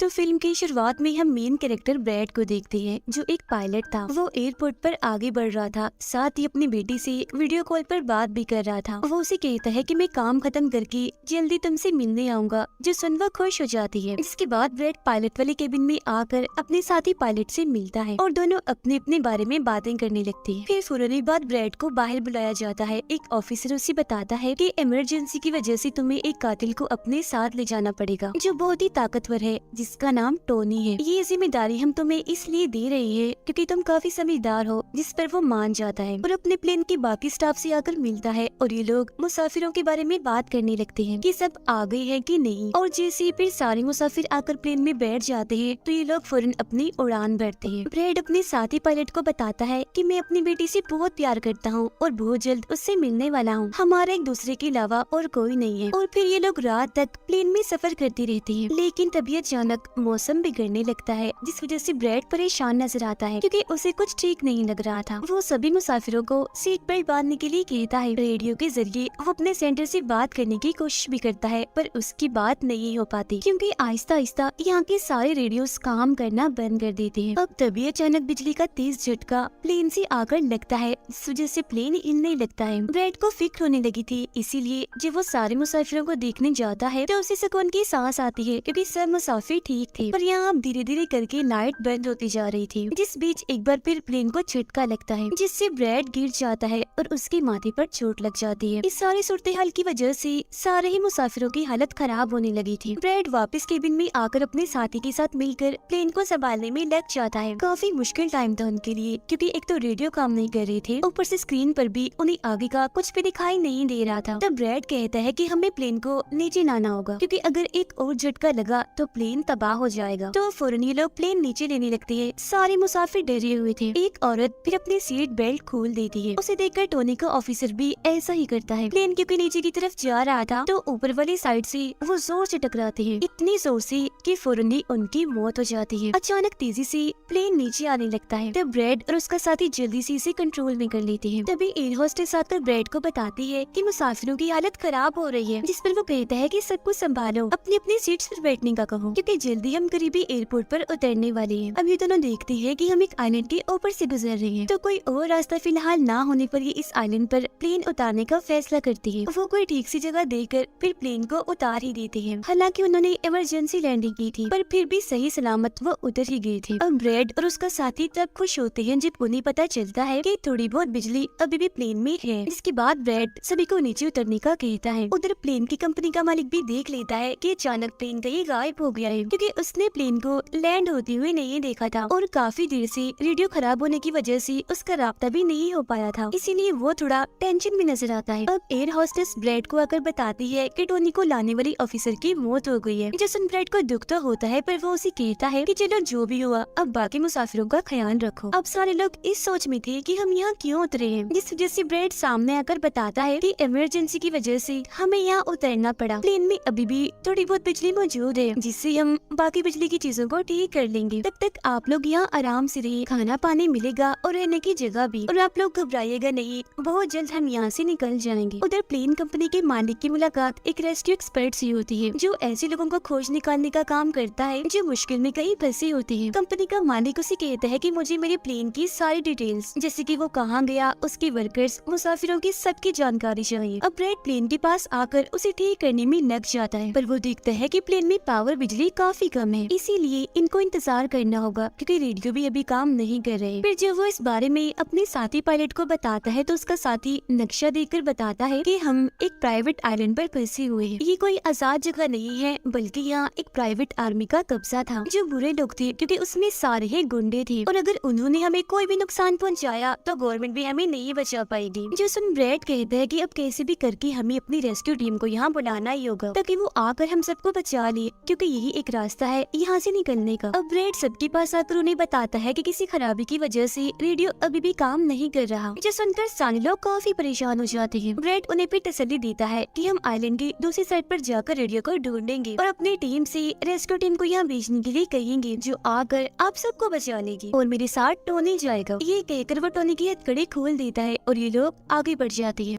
तो फिल्म की शुरुआत में हम मेन कैरेक्टर ब्रैड को देखते हैं, जो एक पायलट था। वो एयरपोर्ट पर आगे बढ़ रहा था, साथ ही अपनी बेटी से वीडियो कॉल पर बात भी कर रहा था। वो उसे कहता है कि मैं काम खत्म करके जल्दी तुमसे मिलने आऊंगा, जो सुन वो खुश हो जाती है। इसके बाद ब्रैड पायलट वाले केबिन में आकर अपने साथी पायलट से मिलता है और दोनों अपने अपने बारे में बातें करने लगते हैं। फिर फौरन बाद ब्रैड को बाहर बुलाया जाता है। एक ऑफिसर उसे बताता है कि इमरजेंसी की वजह से तुम्हें एक कातिल को अपने साथ ले जाना पड़ेगा, जो बहुत ही ताकतवर है, जिसका नाम टोनी है। ये जिम्मेदारी हम तुम्हें इसलिए दे रही है क्योंकि तुम काफी समझदार हो, जिस पर वो मान जाता है और अपने प्लेन के बाकी स्टाफ से आकर मिलता है। और ये लोग मुसाफिरों के बारे में बात करने लगते हैं कि सब आ गए हैं कि नहीं। और जैसे फिर सारे मुसाफिर आकर प्लेन में बैठ जाते हैं तो ये लोग फौरन अपनी उड़ान भरते हैं। ब्रैड अपने साथी पायलट को बताता है कि मैं अपनी बेटी से बहुत प्यार करता हूँ और बहुत जल्द उससे मिलने वाला हूँ। हमारा एक दूसरे के अलावा और कोई नहीं है। और फिर ये लोग रात तक प्लेन में सफर करते रहते हैं, लेकिन तभी अचानक मौसम बिगड़ने लगता है, जिस वजह से ब्रैड परेशान नजर आता है क्योंकि उसे कुछ ठीक नहीं लग रहा था। वो सभी मुसाफिरों को सीट बेल्ट बांधने के लिए कहता है। रेडियो के जरिए वो अपने सेंटर से बात करने की कोशिश भी करता है, पर उसकी बात नहीं हो पाती क्योंकि आहिस्ता आहिस्ता यहाँ के सारे रेडियोस काम करना बंद कर देते हैं। अब तभी अचानक बिजली का तेज झटका प्लेन से आकर लगता है, इस वजह से प्लेन हिलने लगता है। ब्रैड को फिक्र होने लगी थी, इसीलिए जब वो सारे मुसाफिरों को देखने जाता है तो उसे सुकून की सांस आती है क्योंकि सब मुसाफिर ठीक थे। पर यहाँ अब धीरे धीरे करके लाइट बंद होती जा रही थी। जिस बीच एक बार फिर प्लेन को झटका लगता है, जिससे ब्रैड गिर जाता है और उसके माथे पर चोट लग जाती है। इस सारी सूरत हाल की वजह से सारे ही मुसाफिरों की हालत खराब होने लगी थी। ब्रैड वापस केबिन में आकर अपने साथी के साथ मिलकर प्लेन को संभालने में लग जाता है। काफी मुश्किल टाइम था उनके लिए क्योंकि एक तो रेडियो काम नहीं कर रहे थे, ऊपर से स्क्रीन पर भी उन्हें आगे का कुछ भी दिखाई नहीं दे रहा था। तब ब्रैड कहता है कि हमें प्लेन को नीचे लाना होगा क्योंकि अगर एक और झटका लगा तो प्लेन तबाह हो जाएगा। तो फौरन ये लोग प्लेन नीचे लेने लगते हैं। सारे मुसाफिर डरे हुए थे। एक औरत फिर अपनी सीट बेल्ट खोल देती है। उसे देखकर टोनी का ऑफिसर भी ऐसा ही करता है। प्लेन क्योंकि नीचे की तरफ जा रहा था तो ऊपर वाली साइड से वो जोर से टकराते हैं, इतनी जोर से कि फौरन ही उनकी मौत हो जाती है। अचानक तेजी से प्लेन नीचे आने लगता है। तब ब्रैड और उसका साथी जल्दी से इसे कंट्रोल में कर लेते हैं। तभी एयर होस्टेस आकर ब्रैड को बताती है कि मुसाफिरों की हालत खराब हो रही है, जिस पर वो कहता है कि सबको संभालो, अपनी अपनी सीट्स पर बैठने का कहो क्योंकि जल्दी हम करीबी एयरपोर्ट पर उतरने वाले हैं। अब ये दोनों देखते हैं कि हम एक आइलैंड के ऊपर से गुजर रहे हैं, तो कोई और रास्ता फिलहाल ना होने पर ये इस आइलैंड पर प्लेन उतारने का फैसला करती है। वो कोई ठीक सी जगह देखकर फिर प्लेन को उतार ही देते हैं। हालांकि उन्होंने इमरजेंसी लैंडिंग की थी, पर फिर भी सही सलामत वो उतर ही गए थे। अब ब्रैड और उसका साथी तब खुश होते हैं जब उन्हें पता चलता है कि थोड़ी बहुत बिजली अभी भी प्लेन में है। इसके बाद ब्रैड सभी को नीचे उतरने का कहता है। उधर प्लेन की कंपनी का मालिक भी देख लेता है कि अचानक प्लेन कहीं गायब हो गया है क्योंकि उसने प्लेन को लैंड होते हुए नहीं देखा था और काफी देर से रेडियो खराब होने की वजह से उसका राब्ता भी नहीं हो पाया था, इसीलिए वो थोड़ा टेंशन में नजर आता है। अब एयर होस्टेस ब्रैड को आकर बताती है कि टोनी को लाने वाली ऑफिसर की मौत हो गई है। जो सुन ब्रैड को दुख तो होता है, पर वो उसे कहता है कि चलो जो भी हुआ अब बाकी मुसाफिरों का ख्याल रखो। अब सारे लोग इस सोच में थे कि हम यहाँ क्यों उतरे हैं, जिस वजह से ब्रैड सामने आकर बताता है कि इमरजेंसी की वजह से हमें यहाँ उतरना पड़ा। प्लेन में अभी भी थोड़ी बहुत बिजली मौजूद है, जिससे हम बाकी बिजली की चीजों को ठीक कर लेंगे। तब तक आप लोग यहाँ आराम से रहिए, खाना पानी मिलेगा और रहने की जगह भी, और आप लोग घबराइएगा नहीं, बहुत जल्द हम यहाँ से निकल जाएंगे। उधर प्लेन कंपनी के मालिक की मुलाकात एक रेस्क्यू एक्सपर्ट से होती है, जो ऐसे लोगों को खोज निकालने का काम करता है जो मुश्किल में कहीं फंसे होते हैं। कंपनी का मालिक उसे कहता है कि मुझे मेरे प्लेन की सारी डिटेल्स, जैसे कि वो कहाँ गया, उसके वर्कर्स, मुसाफिरों की सबकी जानकारी चाहिए। अब ब्रैड प्लेन के पास आकर उसे ठीक करने में लग जाता है, पर वो देखता है कि प्लेन में पावर बिजली काफी कम है, इसीलिए इनको इंतजार करना होगा क्योंकि रेडियो भी अभी काम नहीं कर रहे। फिर जब वो इस बारे में अपने साथी पायलट को बताता है तो उसका साथी नक्शा देखकर बताता है कि हम एक प्राइवेट आइलैंड पर फंसे हुए हैं। ये कोई आजाद जगह नहीं है, बल्कि यहाँ एक प्राइवेट आर्मी का कब्जा था, जो बुरे लोग थे क्योंकि उसमें सारे ही गुंडे थे और अगर उन्होंने हमें कोई भी नुकसान पहुँचाया तो गवर्नमेंट भी हमें नहीं बचा पाएगी। जो सुन ब्रैड कहता है कि अब कैसे भी करके हमें अपनी रेस्क्यू टीम को यहाँ बुलाना ही होगा ताकि वो आकर हम सबको बचा ले, क्योंकि यही एक रास्ता है यहाँ से निकलने का। अब ब्रैड सबके पास आकर उन्हें बताता है कि किसी खराबी की वजह से रेडियो अभी भी काम नहीं कर रहा। जो सुनकर सारे लोग काफी परेशान हो जाते हैं। ब्रैड उन्हें भी तसल्ली देता है कि हम आइलैंड की दूसरी साइड पर जाकर रेडियो को ढूंढेंगे और अपनी टीम से रेस्क्यू टीम को यहाँ भेजने के लिए कहेंगे, जो आकर आप सबको बचा लेगी और मेरे साथ टोनी जाएगा। ये कहकर वो टोनी की हथकड़ी खोल देता है और ये लोग आगे बढ़ जाते हैं।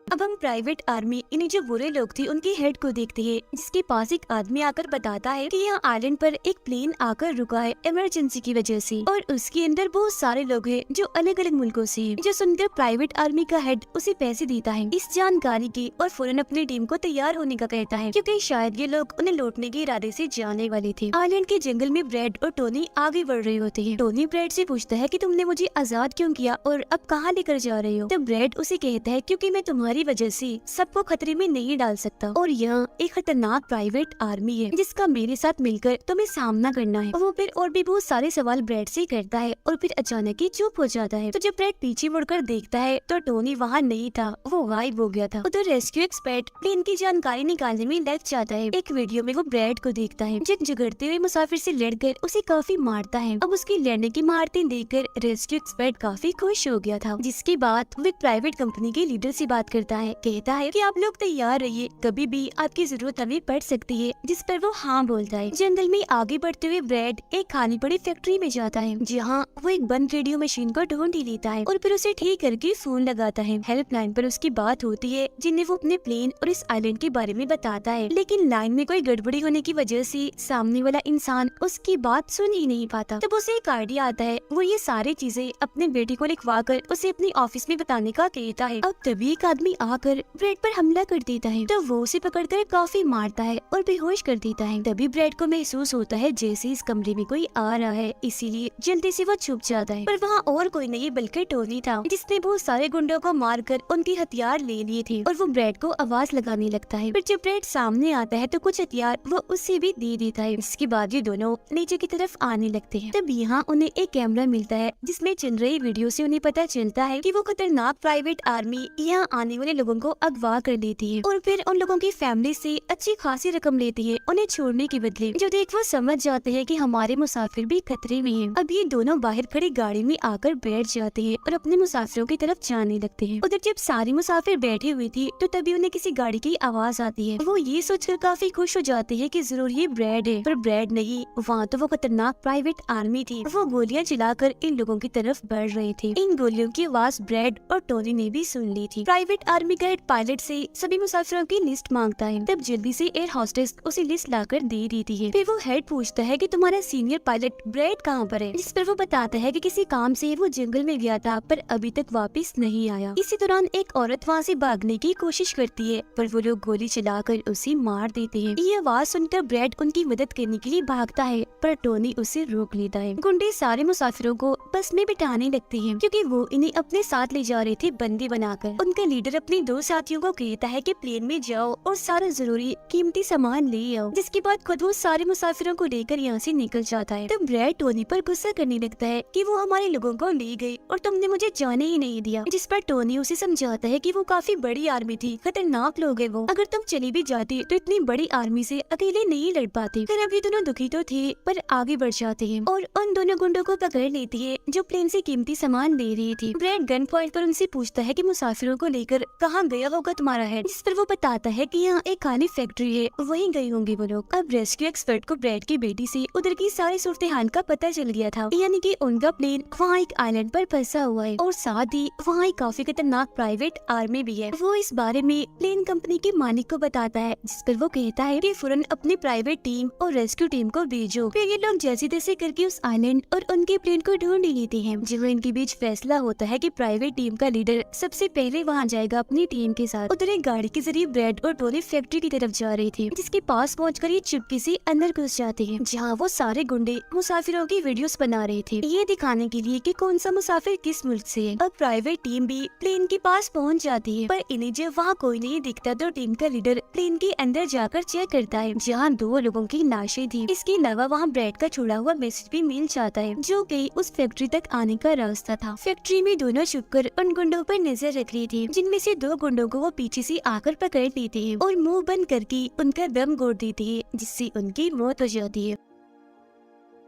अब हम प्राइवेट आर्मी इन्हें जो बुरे लोग थे उनके हेड को देखते हैं, जिसके पास एक आदमी आकर बताता है कि यहाँ आइलैंड पर एक प्लेन आकर रुका है इमरजेंसी की वजह से, और उसके अंदर बहुत सारे लोग हैं जो अलग अलग मुल्कों से हैं। जो सुनकर प्राइवेट आर्मी का हेड उसे पैसे देता है इस जानकारी की, और फौरन अपनी टीम को तैयार होने का कहता है, क्योंकि शायद ये लोग उन्हें लौटने के इरादे से जाने वाले थे। आइलैंड के जंगल में ब्रेड और टोनी आगे बढ़ रहे होते हैं। टोनी ब्रेड से पूछता है कि तुमने मुझे आजाद क्यों किया और अब कहाँ लेकर जा रहे हो? तो ब्रेड उसे कहता है, क्योंकि मैं तुम्हारी वजह से सबको खतरे में नहीं डाल सकता, और यहाँ एक खतरनाक प्राइवेट आर्मी है जिसका मेरे साथ मिलकर तुम्हें सामना करना है। वो फिर और भी बहुत सारे सवाल ब्रेड से करता है, और फिर अचानक ही चुप हो जाता है। तो जब ब्रेड पीछे मुड़कर देखता है तो टोनी वहाँ नहीं था, वो गायब हो गया था। उधर रेस्क्यू एक्सपर्ट प्लेन की जानकारी निकालने में लग जाता है। एक वीडियो में वो ब्रेड को देखता है जो झगड़ते हुए मुसाफिर से लड़कर उसे काफी मारता है। अब उसकी लड़ने की महारतें देखकर रेस्क्यू एक्सपर्ट काफी खुश हो गया था। जिसके बाद वो एक प्राइवेट कंपनी के लीडर से बात करता है, कहता है कि आप लोग तैयार रहिए, कभी भी आपकी जरूरत हमें पड़ सकती है। जिस पर वो हाँ बोलता है। जंगल में आगे बढ़ते हुए ब्रेड एक खाली पड़ी फैक्ट्री में जाता है, जहाँ वो एक बंद रेडियो मशीन को ढूंढ ही लेता है और फिर उसे ठीक करके फोन लगाता है। हेल्पलाइन पर उसकी बात होती है, जिन्हें वो अपने प्लेन और इस आइलैंड के बारे में बताता है, लेकिन लाइन में कोई गड़बड़ी होने की वजह से सामने वाला इंसान उसकी बात सुन ही नहीं पाता। तब उसे एक आइडिया आता है, वो ये सारी चीजें अपने बेटे को लिखवा कर उसे अपने ऑफिस में बताने का कहता है। अब तभी एक आदमी आकर ब्रेड पर हमला कर देता है, तो वो उसे पकड़कर काफी मारता है और बेहोश कर देता है। तभी ब्रेड को महसूस होता है जैसे इस कमरे में कोई आ रहा है, इसीलिए जल्दी से वो छुप जाता है। पर वहाँ और कोई नहीं बल्कि टोनी था, जिसने बहुत सारे गुंडों को मारकर उनके हथियार ले लिए थे, और वो ब्रेड को आवाज लगाने लगता है। फिर जब ब्रेड सामने आता है तो कुछ हथियार वो उससे भी दे देता है। इसके बाद ये दोनों नीचे की तरफ आने लगते हैं। तब यहाँ उन्हें एक कैमरा मिलता है, जिसमें चल रही वीडियो से उन्हें पता चलता है कि वो खतरनाक प्राइवेट आर्मी यहाँ आने वाले लोगों को अगवा कर लेती है, और फिर उन लोगों की फैमिली से अच्छी खासी रकम लेती है उन्हें छोड़ने के बदले। जो देख वो समझ जाते हैं कि हमारे मुसाफिर भी खतरे में हैं। अब ये दोनों बाहर खड़ी गाड़ी में आकर बैठ जाते हैं और अपने मुसाफिरों की तरफ जाने लगते हैं। उधर जब सारी मुसाफिर बैठे हुए थे तो तभी उन्हें किसी गाड़ी की आवाज आती है। वो ये सोचकर काफी खुश हो जाते हैं कि जरूर ये ब्रेड है, पर ब्रेड नहीं, वहाँ तो वो खतरनाक प्राइवेट आर्मी थी। वो गोलियां चलाकर इन लोगों की तरफ बढ़ रहे थे। इन गोलियों की आवाज ब्रेड और टोनी ने भी सुन ली थी। प्राइवेट आर्मी का हेड पायलट से सभी मुसाफिरों की लिस्ट मांगता है। तब जल्दी से एयर होस्टेस उसे लिस्ट लाकर दे देती है। फिर वो हेड पूछता है कि तुम्हारा सीनियर पायलट ब्रेड कहाँ पर है? जिस पर वो बताता है कि किसी काम से वो जंगल में गया था, पर अभी तक वापस नहीं आया। इसी दौरान एक औरत वहाँ से भागने की कोशिश करती है, पर वो लोग गोली चलाकर उसे मार देते हैं। ये आवाज सुनकर ब्रेड उनकी मदद करने के लिए भागता है, पर टोनी उसे रोक लेता है। गुंडे सारे मुसाफिरों को बस में बिठाने लगते हैं, क्योंकि वो इन्हें अपने साथ ले जा रहे थे बंदी बनाकर। उनका लीडर अपने दो साथियों को कहता है कि प्लेन में जाओ और सारा जरूरी कीमती सामान ले आओ। जिसके बाद खुद वो सारे मुसाफिरों को लेकर यहाँ से निकल जाता है। तब ब्रेड टोनी पर गुस्सा करने लगता है कि वो हमारे लोगों को ले गए और तुमने मुझे जाने ही नहीं दिया। जिस पर टोनी उसे समझाता है कि वो काफी बड़ी आर्मी थी, खतरनाक लोग है वो, अगर तुम चली भी जाती तो इतनी बड़ी आर्मी से अकेले नहीं लड़ पाती। फिर अभी दोनों दुखी तो थे, पर आगे बढ़ जाते हैं और उन दोनों गुंडों को पकड़ लेती है जो प्लेन से कीमती सामान ले रही थी। ब्रेड गन पॉइंट पर उनसे पूछता है कि मुसाफिरों को लेकर कहाँ गया होगा तुम्हारा हेड? जिस पर वो बताता है कि यहाँ एक खाली फैक्ट्री है, वहीं गए होंगे वो लोग। अब रेस्क्यू एक्सपर्ट को ब्रेड की बेटी से उधर की सारी सूरत हाल का पता चल गया था, यानी कि उनका प्लेन वहाँ एक आइलैंड पर फंसा हुआ है और साथ ही वहाँ एक काफी खतरनाक प्राइवेट आर्मी भी है। वो इस बारे में प्लेन कंपनी के मालिक को बताता है, जिस पर वो कहता है कि फौरन अपनी प्राइवेट टीम और रेस्क्यू टीम को भेजो। फिर ये लोग जैसे तैसे करके उस आइलैंड और उनके प्लेन को ढूंढ ही लेते हैं। जब इनके बीच फैसला होता है कि प्राइवेट टीम का लीडर सबसे पहले वहाँ जाएगा अपनी टीम के साथ। उधर एक गाड़ी के जरिए ब्रेड और टोनी फैक्ट्री की तरफ जा रहे थे, जिसके पास पहुंचकर ये चुपके से अंदर घुस जाते हैं, जहाँ वो सारे गुंडे मुसाफिरों की वीडियोस बना रहे थे, ये दिखाने के लिए कि कौन सा मुसाफिर किस मुल्क से है। अब प्राइवेट टीम भी प्लेन के पास पहुंच जाती है, पर इन्हें जब वहाँ कोई नहीं दिखता तो टीम का लीडर प्लेन के अंदर जाकर चेक करता है, जहाँ 2 लोगों की लाशें थी। इसके अलावा वहाँ ब्रेड का छुड़ा हुआ मैसेज भी मिल जाता है, जो कि उस फैक्ट्री तक आने का रास्ता था। फैक्ट्री में दोनों छुपकर उन गुंडों पर नजर रख रही थी, जिनमें से 2 गुंडों को वो पीछे से आकर पकड़ लेते हैं और मुंह बंद करके उनका दम घोट देते हैं, जिससे उनकी मौत हो जाती है।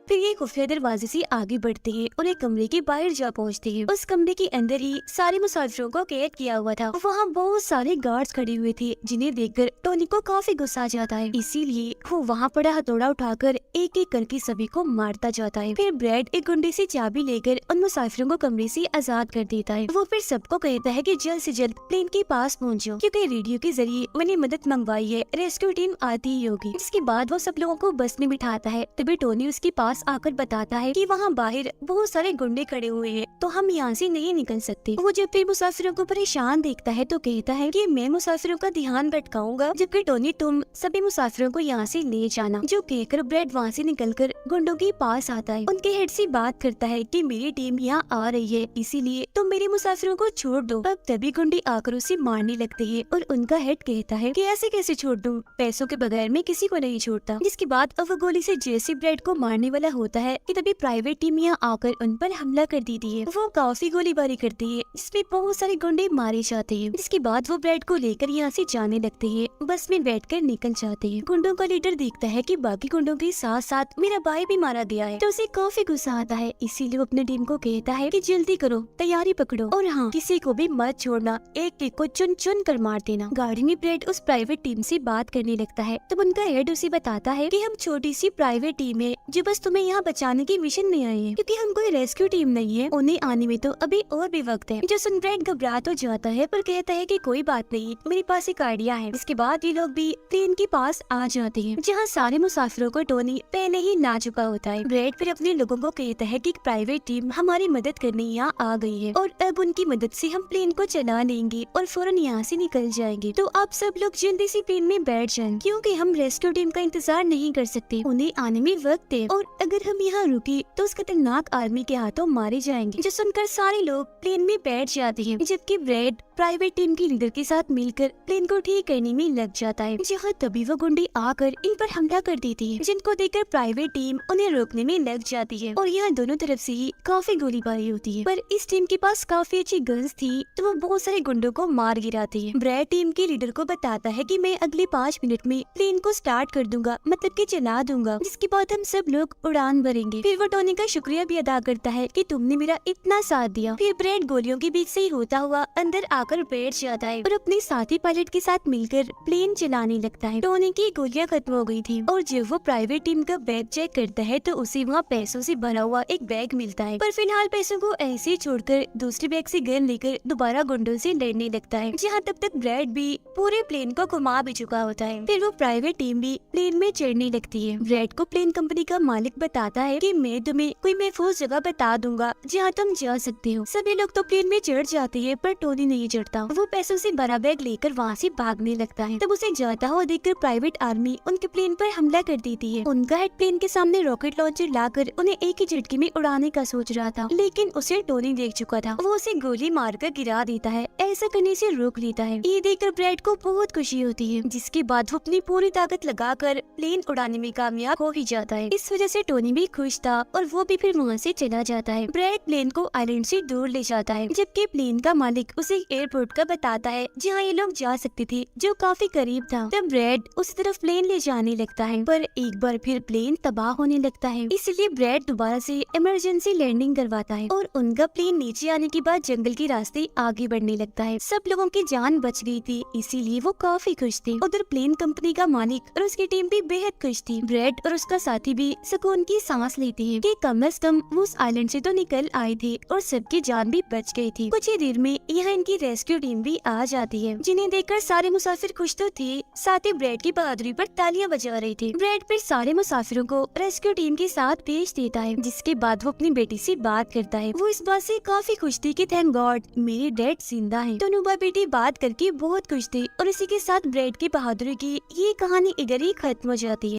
फिर ये खुफिया दरवाजे से आगे बढ़ते हैं और एक कमरे के बाहर जा पहुंचते हैं। उस कमरे के अंदर ही सारे मुसाफिरों को कैद किया हुआ था। वहाँ बहुत सारे गार्ड्स खड़े हुए थे, जिन्हें देखकर टोनी को काफी गुस्सा आ जाता है। इसीलिए वो वहाँ पड़ा हथौड़ा उठाकर एक एक करके सभी को मारता जाता है। फिर ब्रैड एक गुंडे से चाबी लेकर उन मुसाफिरों को कमरे से आजाद कर देता है। वो फिर सबको कहता है कि जल्द से जल्द प्लेन के पास पहुंचो, क्योंकि रेडियो के जरिए मैंने मदद मंगवाई है, रेस्क्यू टीम आती ही होगी। इसके बाद वो सब लोगों को बस में बिठाता है। तभी टोनी उसके पास आकर बताता है कि वहाँ बाहर बहुत सारे गुंडे खड़े हुए हैं, तो हम यहाँ से नहीं निकल सकते। वो जब फिर मुसाफिरों को परेशान देखता है तो कहता है कि मैं मुसाफिरों का ध्यान भटकाऊंगा, जबकि टोनी तुम सभी मुसाफिरों को यहाँ से ले जाना। जो कहकर ब्रैड वहाँ से निकलकर गुंडों के पास आता है। उनके हेड से बात करता है कि मेरी टीम यहाँ आ रही है, इसीलिए तुम मेरे मुसाफिरों को छोड़ दो। अब तभी गुंडे आकर उसे मारने लगते हैं और उनका हेड कहता है कि ऐसे कैसे छोड़ दूं, पैसों के बगैर मैं किसी को नहीं छोड़ता। जिसके बाद अब वो गोली से जैसे ब्रैड को मारने वाला होता है कि तभी प्राइवेट टीम यहाँ आकर उन पर हमला कर देती है। वो काफी गोलीबारी करती है, इसमें बहुत सारे गुंडे मारे जाते हैं। जिसके बाद वो ब्रैड को लेकर यहाँ से जाने लगते हैं, बस में बैठकर निकल जाते हैं। गुंडों का लीडर देखता है कि बाकी गुंडों के साथ साथ मेरा भाई भी मारा गया है, तो उसे काफी गुस्सा आता है। इसीलिए वो अपनी टीम को कहता है कि जल्दी करो, तैयारी पकड़ो और हाँ, किसी को भी मत छोड़ना, एक एक को चुन चुन कर मार देना। गाड़ी में ब्रैड उस प्राइवेट टीम से बात करने लगता है, तब उनका हेड उसे बताता है कि हम छोटी सी प्राइवेट टीम है जो बस तुम्हें यहाँ बचाने की मिशन में आई है, क्योंकि हम कोई रेस्क्यू टीम नहीं है। उन्हें आने में तो अभी और भी वक्त है। जो सुन ब्रैड घबरा तो जाता है, पर कहता है कि कोई बात नहीं, मेरे पास एक आइडिया है। इसके बाद ये लोग भी प्लेन के पास आ जाते हैं, जहाँ सारे मुसाफिरों को टोनी पहले ही ला चुका होता है। ब्रैड फिर अपने लोगों को कहता है कि प्राइवेट टीम हमारी मदद करने यहाँ आ गई है और अब उनकी मदद से हम प्लेन को चला लेंगे और फौरन यहाँ से निकल जाएंगे। तो आप सब लोग जल्दी से प्लेन में बैठ जाएं, क्योंकि हम रेस्क्यू टीम का इंतजार नहीं कर सकते, उन्हें आने में वक्त है और अगर हम यहाँ रुके तो उस खतरनाक आर्मी के हाथों मारे जाएंगे। जो सुनकर सारे लोग प्लेन में बैठ जाते हैं, जबकि ब्रैड प्राइवेट टीम के लीडर के साथ मिलकर प्लेन को ठीक करने में लग जाता है। जहाँ तभी वो गुंडे आकर इन पर हमला कर देती है, जिनको देखकर प्राइवेट टीम उन्हें रोकने में लग जाती है और यहाँ दोनों तरफ से ही काफी गोलीबारी होती है। पर इस टीम के पास काफी अच्छी गन्स थी, तो वो बहुत सारे गुंडों को मार गिराती है। ब्रैड टीम के लीडर को बताता है कि मैं अगले 5 मिनट में प्लेन को स्टार्ट कर दूंगा, मतलब कि चला दूंगा, जिसके बाद हम सब लोग उड़ान भरेंगे। फिर वो टोनी का शुक्रिया भी अदा करता है कि तुमने मेरा इतना साथ दिया। फिर ब्रैड गोलियों के बीच से ही होता हुआ अंदर आकर बैठ जाता है और अपने साथी पायलट के साथ मिलकर प्लेन चलाने लगता है। टोनी की गोलियां खत्म हो गई थी और जब वो प्राइवेट टीम का बैग चेक करता है तो उसे वहाँ पैसों से भरा हुआ एक बैग मिलता है। पर फिलहाल पैसों को ऐसे ही छोड़कर दूसरे बैग से गन लेकर दोबारा गुंडों से लड़ने लगता है, जहाँ तब तक ब्रैड भी पूरे प्लेन को घुमा भी चुका होता है। फिर वो प्राइवेट टीम भी प्लेन में चढ़ने लगती है। ब्रैड को प्लेन कंपनी का मालिक बताता है कि मैं तुम्हें कोई महफूज जगह बता दूंगा जहाँ तुम जा सकते हो। सभी लोग तो प्लेन में चढ़ जाते हैं, पर टोनी नहीं चढ़ता। वो पैसों से भरा बैग लेकर वहाँ से भागने लगता है। तब उसे जाता हुआ देखकर प्राइवेट आर्मी उनके प्लेन पर हमला कर देती है। उनका हेड प्लेन के सामने रॉकेट लॉन्चर लाकर उन्हें एक ही झटके में उड़ाने का सोच रहा था, लेकिन उसे टोनी देख चुका था। वो उसे गोली मारकर गिरा देता है, ऐसा करने से रोक लेता है। ये देखकर ब्रैड को बहुत खुशी होती है, जिसके बाद वो अपनी पूरी ताकत लगाकर प्लेन उड़ाने में कामयाब हो ही जाता है। इस वजह से टोनी भी खुश था और वो भी फिर वहाँ से चला जाता है। ब्रैड प्लेन को आइलैंड से दूर ले जाता है, जबकि प्लेन का मालिक उसे एयरपोर्ट का बताता है जहाँ ये लोग जा सकते थे, जो काफी करीब था। तब ब्रैड उस तरफ प्लेन ले जाने लगता है, पर एक बार फिर प्लेन तबाह होने लगता है। इसलिए ब्रैड दोबारा से इमरजेंसी लैंडिंग करवाता है और उनका प्लेन नीचे आने के बाद जंगल के रास्ते आगे बढ़ने लगता है। सब लोगों की जान बच गई थी, इसीलिए वो काफी खुश थे। उधर प्लेन कंपनी का मालिक और उसकी टीम भी बेहद खुश थी। ब्रैड और उसका साथी भी सुकून की सांस लेते हैं कि कम से कम वो उस आइलैंड से तो निकल आए थे और सबकी जान भी बच गई थी। कुछ ही देर में यहाँ इनकी रेस्क्यू टीम भी आ जाती है, जिन्हें देखकर सारे मुसाफिर खुश तो थे, साथ ही ब्रैड की बहादुरी पर तालियां बजा रहे थे। ब्रैड फिर सारे मुसाफिरों को रेस्क्यू टीम के साथ भेज देता है, जिसके बाद वो अपनी बेटी से बात करता है। वो इस बात से काफी खुश थी कि थैंक गॉड मेरे डैड जिंदा हैं। दोनों भाई बेटी बात करके बहुत खुश थे और इसी के साथ ब्रैड की बहादुरी की ये कहानी इधर ही खत्म हो जाती है।